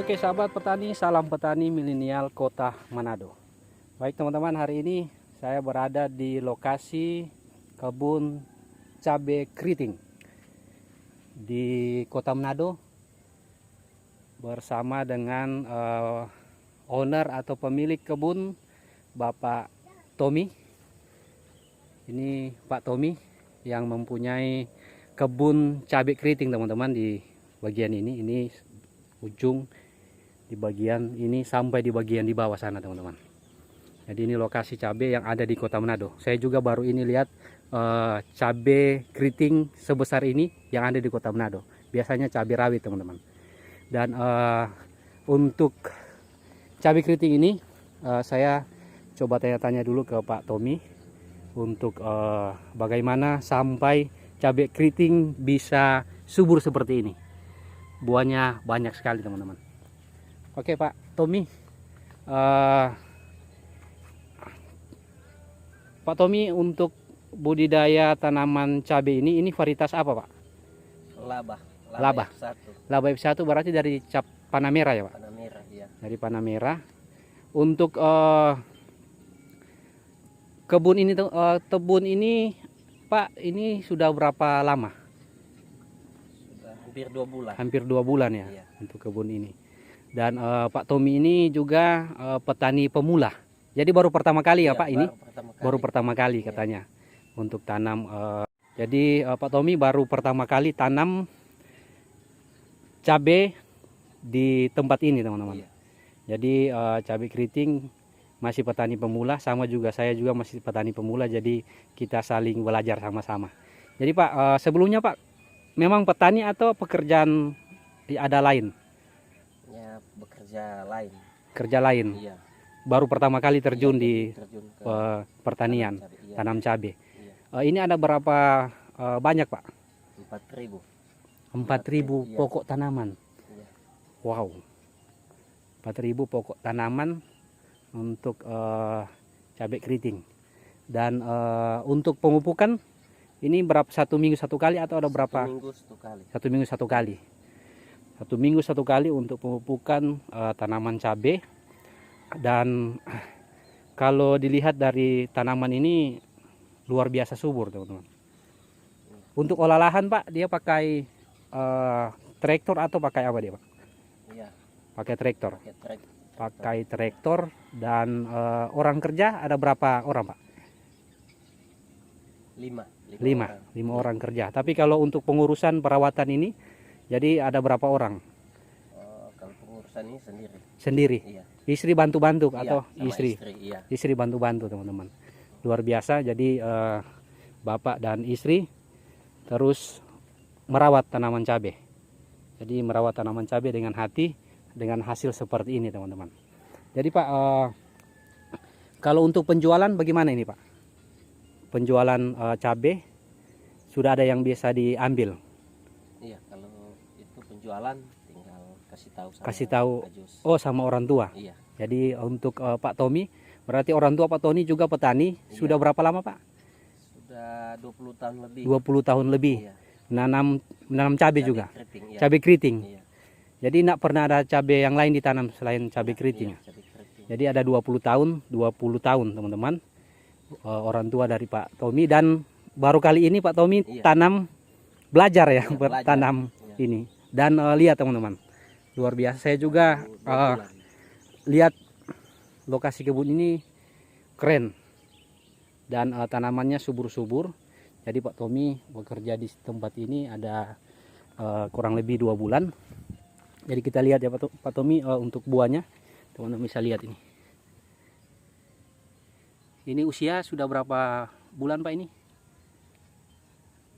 Oke sahabat petani, salam petani milenial Kota Manado. Baik teman-teman, hari ini saya berada di lokasi kebun cabai keriting di Kota Manado bersama dengan owner atau pemilik kebun, Bapak Tommy. Ini Pak Tommy yang mempunyai kebun cabai keriting teman-teman di bagian ini. Ini ujung di bagian ini sampai di bagian di bawah sana teman-teman. Jadi ini lokasi cabai yang ada di Kota Manado. Saya juga baru ini lihat cabai keriting sebesar ini yang ada di Kota Manado. Biasanya cabai rawit teman-teman. Dan untuk cabai keriting ini saya coba tanya-tanya dulu ke Pak Tommy untuk bagaimana sampai cabai keriting bisa subur seperti ini. Buahnya banyak sekali teman-teman. Oke Pak Tommy, Pak Tommy, untuk budidaya tanaman cabai ini varietas apa Pak? Laba F1. Laba F1 berarti dari Panamera ya Pak? Panamera, iya. Dari Panamera. Untuk kebun ini Pak, ini sudah berapa lama? Sudah hampir 2 bulan. Hampir 2 bulan ya, iya. Untuk kebun ini. Dan Pak Tommy ini juga petani pemula. Jadi baru pertama kali ya Pak ini? Baru pertama kali katanya untuk tanam. Jadi Pak Tommy baru pertama kali tanam cabai di tempat ini teman-teman. Iya. Jadi cabai keriting masih petani pemula, sama juga saya juga masih petani pemula. Jadi kita saling belajar sama-sama. Jadi Pak, sebelumnya Pak memang petani atau pekerjaan ada lain? Ya, bekerja lain. Kerja lain. Iya. Baru pertama kali terjun di ke pertanian, tanam cabai. Iya. Ini ada berapa banyak Pak? 4.000. 4.000 Iya. pokok tanaman. Iya. Wow. 4.000 pokok tanaman untuk cabai keriting. Dan untuk pemupukan ini berapa, 1 minggu 1 kali atau ada berapa? 1 minggu 1 kali. 1 minggu 1 kali. 1 minggu 1 kali untuk pemupukan tanaman cabai. Dan kalau dilihat dari tanaman ini luar biasa subur teman-teman. Untuk olah lahan Pak, dia pakai traktor atau pakai apa dia Pak? Iya. Pakai traktor. Pakai Pakai traktor. Dan orang kerja ada berapa orang Pak? 5 orang kerja. Tapi kalau untuk pengurusan perawatan ini, jadi ada berapa orang? Kalau pengurusan ini Sendiri. Iya. Istri bantu-bantu Iya, atau sama istri? Iya. Istri bantu-bantu teman-teman. Luar biasa. Jadi bapak dan istri terus merawat tanaman cabai. Jadi merawat tanaman cabai dengan hati, dengan hasil seperti ini teman-teman. Jadi Pak, kalau untuk penjualan bagaimana ini Pak? Penjualan cabai sudah ada yang bisa diambil? Iya, kalau itu penjualan tinggal kasih tahu oh sama orang tua. Iya. Jadi untuk Pak Tommy, berarti orang tua Pak Tommy juga petani. Iya. Sudah berapa lama Pak? Sudah 20 tahun lebih. 20 tahun lebih. Iya. Menanam cabai juga. Keriting, iya. Cabai keriting. Iya. Jadi tidak pernah ada cabai yang lain ditanam selain cabai keriting. Iya, cabai keriting. Jadi ada 20 tahun teman-teman. Orang tua dari Pak Tommy, dan baru kali ini Pak Tommy tanam belajar ya, bertanam ini. Dan lihat teman-teman, luar biasa. Saya juga lihat lokasi kebun ini keren dan tanamannya subur-subur. Jadi Pak Tommy bekerja di tempat ini ada kurang lebih 2 bulan. Jadi kita lihat ya Pak Tommy, untuk buahnya teman-teman bisa lihat ini. Ini usia sudah berapa bulan Pak ini?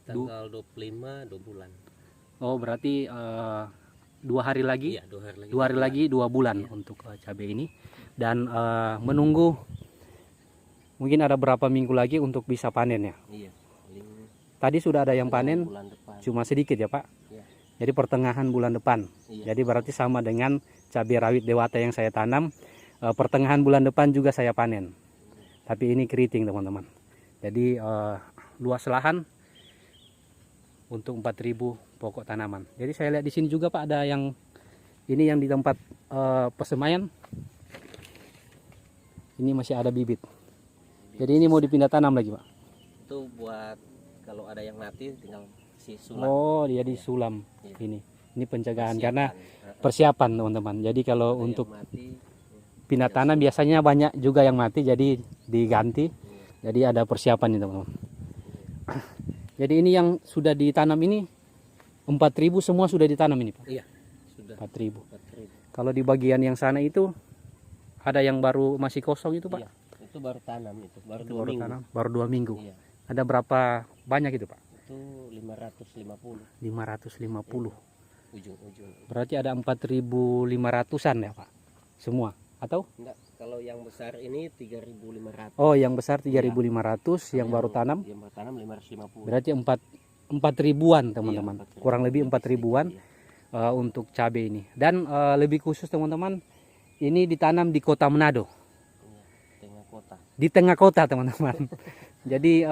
Tanggal 25 2 bulan. Oh berarti 2 hari lagi? Iya, 2 hari lagi. 2 hari lagi 2 bulan iya. Untuk cabai ini. Dan menunggu mungkin ada berapa minggu lagi untuk bisa panen ya? Iya. Tadi sudah ada yang panen, cuma sedikit ya Pak? Iya. Jadi pertengahan bulan depan. Iya. Jadi berarti sama dengan cabai rawit dewata yang saya tanam, pertengahan bulan depan juga saya panen. Tapi ini keriting teman-teman. Jadi luas lahan untuk 4.000 pokok tanaman. Jadi saya lihat di sini juga Pak ada yang Ini yang di tempat persemaian. Ini masih ada bibit. Jadi ini mau dipindah tanam lagi, Pak. Itu buat kalau ada yang mati tinggal si sulam. Oh, dia disulam. Iya. Ini pencegahan Persiapan. karena persiapan, teman-teman. Jadi kalau Ada yang untuk mati, pindah tanam biasanya banyak juga yang mati, jadi diganti. Jadi ada persiapan nih, teman-teman. Jadi ini yang sudah ditanam ini 4.000 semua sudah ditanam ini, Pak. iya sudah 4.000. 4.000. Kalau di bagian yang sana itu ada yang baru masih kosong itu, Pak. Iya, itu baru tanam itu, baru Itu 2 baru minggu. tanam, baru 2 minggu. Iya, Ada berapa banyak itu, Pak? itu 550 550. ujung-ujung. Berarti ada 4.500-an ya, Pak? Semua atau? Enggak, kalau yang besar ini 3.500. Oh, yang besar 3.500, yang baru tanam Yang baru tanam 550. berarti 4.000-an, teman-teman. Iya, 4.000. Kurang lebih Lebih 4.000-an sedikit, iya. untuk cabai ini. Dan lebih khusus, teman-teman, ini ditanam di Kota Manado. Iya, tengah kota. Di tengah kota, teman-teman. Jadi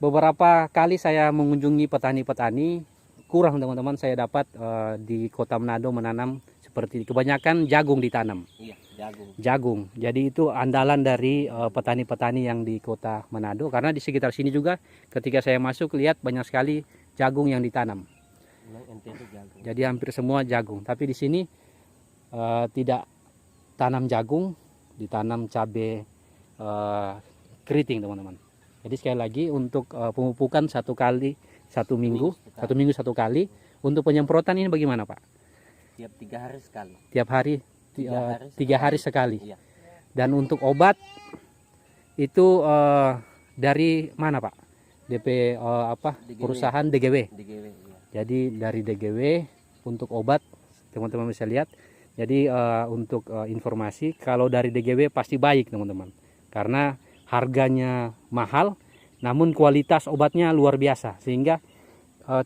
beberapa kali saya mengunjungi petani-petani, kurang, teman-teman, saya dapat di Kota Manado menanam seperti kebanyakan jagung ditanam. Iya, jagung. Jagung. Jadi itu andalan dari petani-petani yang di Kota Manado, karena di sekitar sini juga ketika saya masuk lihat banyak sekali jagung yang ditanam. Memang ente itu jagung. Jadi hampir semua jagung. Tapi di sini tidak tanam jagung, ditanam cabai keriting, teman-teman. Jadi sekali lagi untuk pemupukan satu minggu satu kali. Untuk penyemprotan ini bagaimana, Pak? Tiap 3 hari sekali. Tiap hari 3 hari sekali. Iya. Dan untuk obat itu dari mana, Pak? DP DGW. perusahaan DGW. DGW, iya. Jadi dari DGW untuk obat, teman-teman bisa lihat. Jadi untuk informasi, kalau dari DGW pasti baik, teman-teman. Karena harganya mahal, namun kualitas obatnya luar biasa, sehingga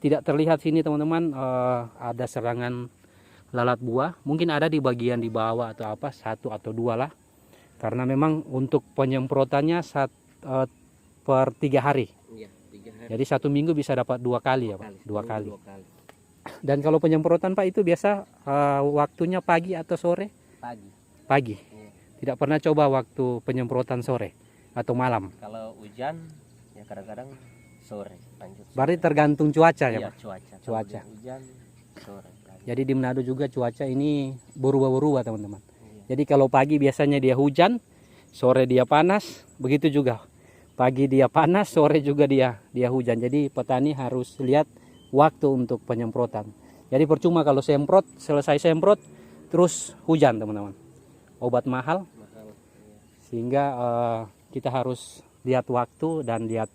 tidak terlihat sini, teman-teman, ada serangan lalat buah. Mungkin ada di bagian di bawah atau apa, 1 atau 2 lah. Karena memang untuk penyemprotannya per 3 hari. Iya, 3 hari. Jadi 1 minggu bisa dapat 2 kali ya, Pak? 2 kali. 2 kali. Dan kalau penyemprotan, Pak, itu biasa waktunya pagi atau sore? Pagi. Pagi. Iya. Tidak pernah coba waktu penyemprotan sore atau malam. Kalau hujan ya kadang-kadang sore lanjut. Berarti tergantung cuaca ya, Iya, Pak? cuaca. Kalau Cuaca. hujan sore. lanjut. Jadi di Manado juga cuaca ini berubah-ubah, teman-teman. Iya. Jadi kalau pagi biasanya dia hujan, sore dia panas, begitu juga. Pagi dia panas, sore juga dia hujan. Jadi petani harus lihat waktu untuk penyemprotan. Jadi percuma kalau selesai semprot terus hujan, teman-teman. Obat mahal, Mahal. Iya. sehingga kita harus lihat waktu dan lihat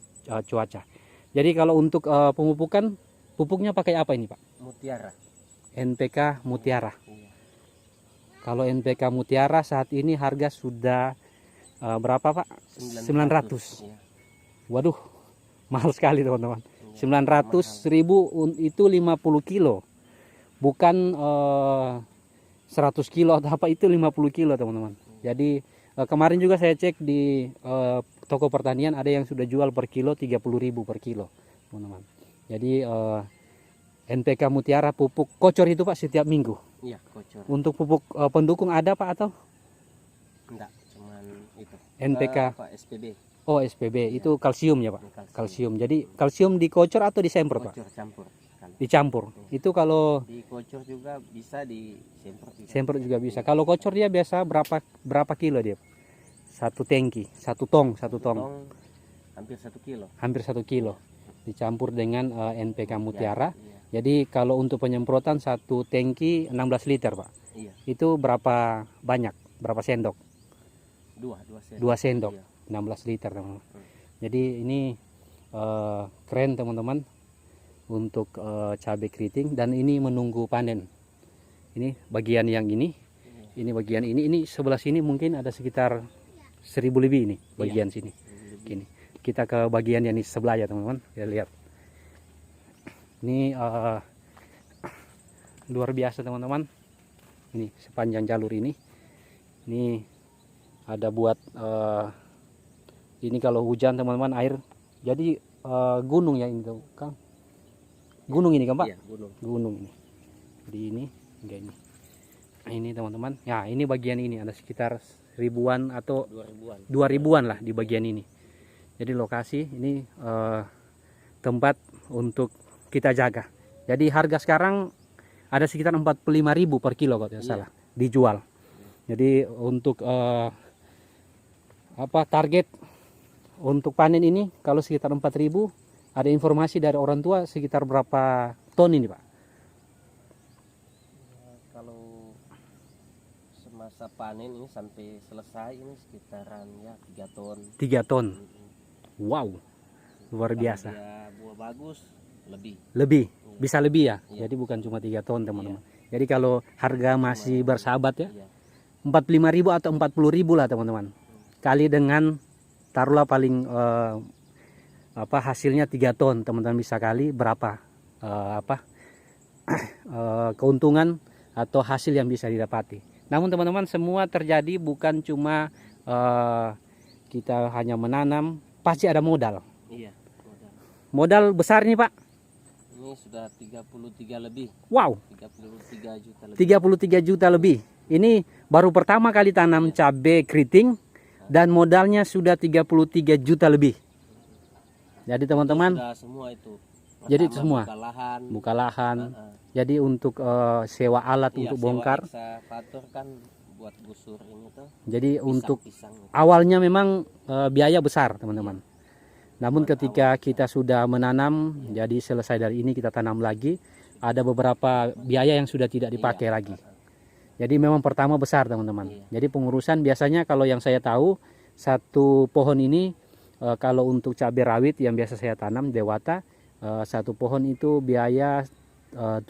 cuaca. Jadi kalau untuk pemupukan, pupuknya pakai apa ini, Pak? Mutiara. NPK Mutiara. Iya. Kalau NPK Mutiara saat ini harga sudah berapa, Pak? 900. Iya. Waduh, mahal sekali, teman-teman. Iya. 900.000 itu 50 kilo. Bukan 100 kilo atau apa, itu 50 kilo, teman-teman. Jadi kemarin juga saya cek di toko pertanian, ada yang sudah jual per kilo 30.000 per kilo, teman-teman. Jadi NPK Mutiara pupuk kocor itu, Pak, setiap minggu. Iya, kocor. Untuk pupuk pendukung ada, Pak, atau? Enggak, cuman itu. NPK. Pak SPB. Oh, SPB itu kalsium ya, Pak? Kalsium. Kalsium. Jadi kalsium dikocor atau disemprot, Pak? Kocor campur. Sekali. Dicampur. Itu kalau Di kocor juga bisa, di semprot juga. semprot juga bisa. Kalau kocor dia biasa berapa kilo dia? Satu tangki, satu tong. Hampir 1 kilo. Hampir 1 kilo. Dicampur dengan NPK Mutiara. Iya. Jadi kalau untuk penyemprotan satu tangki 16 liter, Pak. Iya. Itu berapa banyak? Berapa sendok? 2 sendok. 2 sendok. Iya. 16 liter, teman-teman. Jadi ini keren, teman-teman, untuk cabai keriting, dan ini menunggu panen. Ini bagian yang ini. Iya. Ini bagian ini sebelah sini mungkin ada sekitar 1.000 lebih ini bagian sini. Gini. Kita ke bagian yang di sebelah ya, teman-teman. Ya, lihat. Ini luar biasa, teman-teman. Ini sepanjang jalur ini. Ini ada buat ini kalau hujan, teman-teman, air jadi gunung ya ini tuh, Kang. Gunung ini kan, Pak? Iya, gunung. Gunung ini. Jadi ini enggak ini. Ini teman-teman, ya ini bagian ini ada sekitar ribuan atau 2000-an. 2000-an lah di bagian ini. Jadi lokasi ini tempat untuk kita jaga. Jadi harga sekarang ada sekitar 45.000 per kilo kalau tidak Iya. salah dijual. Jadi untuk target untuk panen ini kalau sekitar 4.000, ada informasi dari orang tua sekitar berapa ton ini Pak? Ya, kalau semasa panen ini sampai selesai ini sekitaran ya 3 ton. 3 ton. Mm-mm. Wow, luar Kalau biasa. dia buah bagus lebih. Lebih, bisa lebih ya. Iya. Jadi bukan cuma 3 ton teman-teman. Jadi kalau harga masih bersahabat ya, Iya. 45.000 atau 40.000 lah teman-teman. Kali dengan taruhlah paling hasilnya 3 ton, teman-teman bisa kali berapa keuntungan atau hasil yang bisa didapati. Namun teman-teman, semua terjadi bukan cuma kita hanya menanam, pasti ada modal. Iya. Modal. Modal besar nih Pak. Ini sudah 33 lebih. Wow, 33 juta lebih. 33 juta lebih. Ini baru pertama kali tanam cabai keriting dan modalnya sudah 33 juta lebih. Jadi teman-teman, Sudah semua itu. jadi Pertama semua buka lahan. buka lahan. Jadi untuk sewa alat Iya, untuk sewa bongkar. eksavator kan buat gusur ini tuh. Jadi untuk Pisang. awalnya memang biaya besar teman-teman. Namun Buat ketika kita sudah menanam, jadi selesai dari ini kita tanam lagi, ada beberapa biaya yang sudah tidak dipakai lagi. Jadi memang pertama besar teman-teman. Iya. Jadi pengurusan biasanya kalau yang saya tahu, satu pohon ini kalau untuk cabai rawit yang biasa saya tanam Dewata, satu pohon itu biaya 7.000.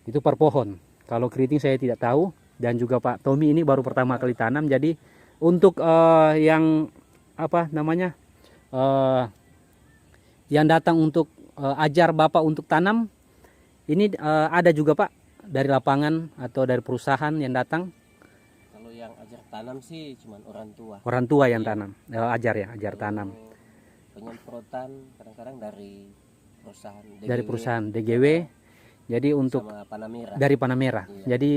Itu per pohon. Kalau keriting saya tidak tahu, dan juga Pak Tommy ini baru pertama kali tanam. Jadi untuk yang yang datang untuk ajar Bapak untuk tanam, ini ada juga Pak dari lapangan atau dari perusahaan yang datang. Kalau yang ajar tanam sih cuman orang tua. Orang tua yang Iya. tanam, ajar tanam. Kalau penyemprotan kadang-kadang dari perusahaan DGW, Dari perusahaan DGW. Jadi untuk sama Panamera. dari Panamera. Iya. Jadi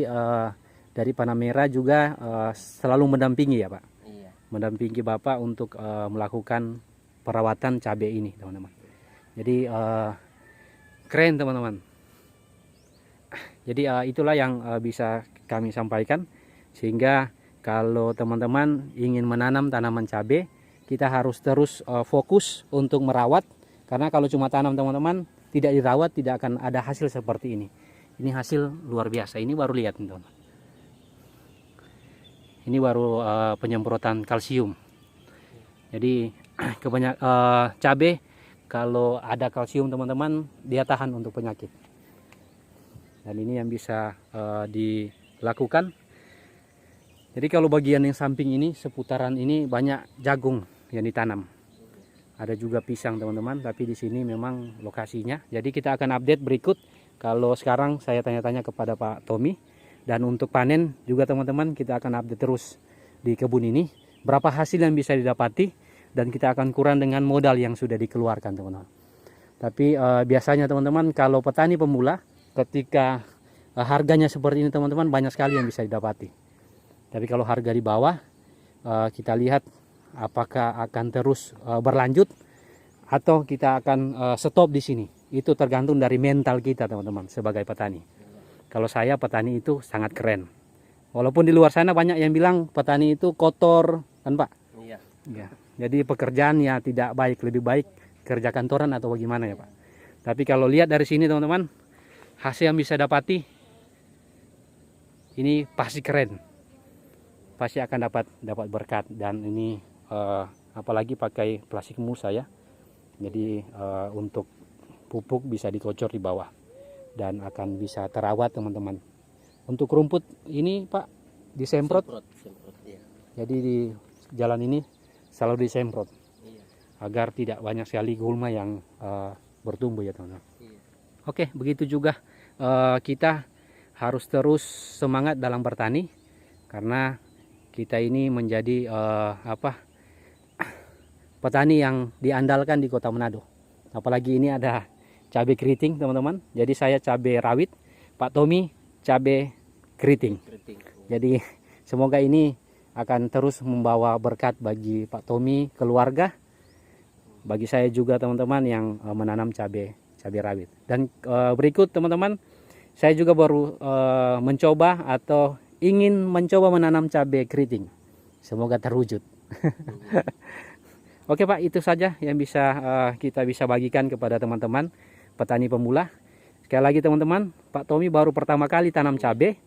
dari Panamera juga selalu mendampingi ya Pak. Iya. Mendampingi Bapak untuk melakukan perawatan cabai ini teman-teman. Jadi keren teman-teman. Jadi itulah yang bisa kami sampaikan, sehingga kalau teman-teman ingin menanam tanaman cabai, kita harus terus fokus untuk merawat, karena kalau cuma tanam teman-teman tidak dirawat tidak akan ada hasil seperti ini. Ini hasil luar biasa. Ini baru lihat teman-teman. Ini baru penyemprotan kalsium. Jadi cabai kalau ada kalsium teman-teman, dia tahan untuk penyakit. Dan ini yang bisa dilakukan. Jadi kalau bagian yang samping ini, seputaran ini banyak jagung yang ditanam. Ada juga pisang teman-teman, tapi di sini memang lokasinya. Jadi kita akan update berikut. Kalau sekarang saya tanya-tanya kepada Pak Tommy. Dan untuk panen juga teman-teman, kita akan update terus di kebun ini. Berapa hasil yang bisa didapati, dan kita akan kurang dengan modal yang sudah dikeluarkan teman-teman. Tapi biasanya teman-teman, kalau petani pemula, ketika harganya seperti ini teman-teman, banyak sekali yang bisa didapati. Tapi kalau harga di bawah, kita lihat apakah akan terus berlanjut atau kita akan stop di sini. Itu tergantung dari mental kita teman-teman sebagai petani. Kalau saya, petani itu sangat keren. Walaupun di luar sana banyak yang bilang petani itu kotor, kan Pak? Iya. Ya. Jadi pekerjaan ya tidak baik, lebih baik kerja kantoran atau bagaimana ya Pak. Tapi kalau lihat dari sini teman-teman, hasil yang bisa dapati ini pasti keren, pasti akan dapat berkat. Dan ini apalagi pakai plastik musa ya, jadi untuk pupuk bisa dikocor di bawah dan akan bisa terawat teman-teman. Untuk rumput ini Pak disemprot, Semprot, iya. jadi di jalan ini selalu disemprot Iya. agar tidak banyak sekali gulma yang bertumbuh ya teman-teman. Iya. Oke, begitu juga kita harus terus semangat dalam bertani, karena kita ini menjadi petani yang diandalkan di Kota Manado. Apalagi ini ada cabai keriting teman-teman. Jadi saya cabai rawit, Pak Tommy cabai keriting. keriting. Jadi semoga ini akan terus membawa berkat bagi Pak Tommy, keluarga, bagi saya juga teman-teman yang menanam cabai rawit. Dan berikut teman-teman, saya juga baru mencoba atau ingin mencoba menanam cabai keriting. Semoga terwujud. Oke Pak, itu saja yang bisa kita bisa bagikan kepada teman-teman petani pemula. Sekali lagi teman-teman, Pak Tommy baru pertama kali tanam cabai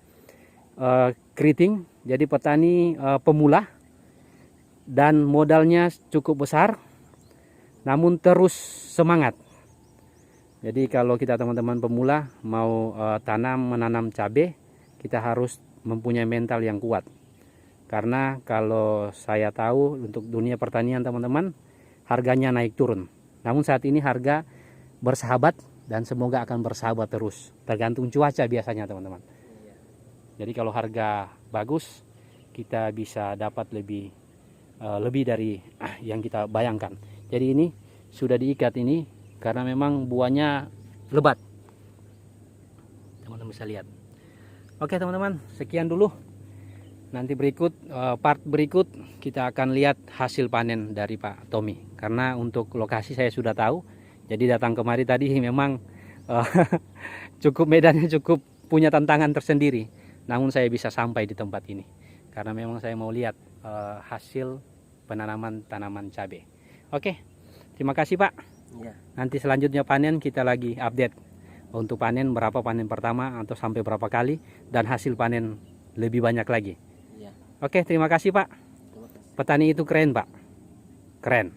keriting. Jadi petani pemula dan modalnya cukup besar, namun terus semangat. Jadi kalau kita teman-teman pemula mau menanam cabai, kita harus mempunyai mental yang kuat. Karena kalau saya tahu untuk dunia pertanian teman-teman, harganya naik turun. Namun saat ini harga bersahabat dan semoga akan bersahabat terus. Tergantung cuaca biasanya teman-teman. Jadi kalau harga bagus, kita bisa dapat lebih dari yang kita bayangkan. Jadi ini sudah diikat ini karena memang buahnya lebat. Teman-teman bisa lihat. Oke teman-teman, sekian dulu. Nanti part berikut kita akan lihat hasil panen dari Pak Tommy. Karena untuk lokasi saya sudah tahu. Jadi datang kemari tadi memang medannya cukup punya tantangan tersendiri. Namun saya bisa sampai di tempat ini. Karena memang saya mau lihat hasil penanaman tanaman cabai. Oke, terima kasih Pak. Ya. Nanti selanjutnya panen kita lagi update. Untuk panen berapa panen pertama atau sampai berapa kali. Dan hasil panen lebih banyak lagi. Ya. Oke, terima kasih Pak. Terima kasih. Petani itu keren Pak. Keren.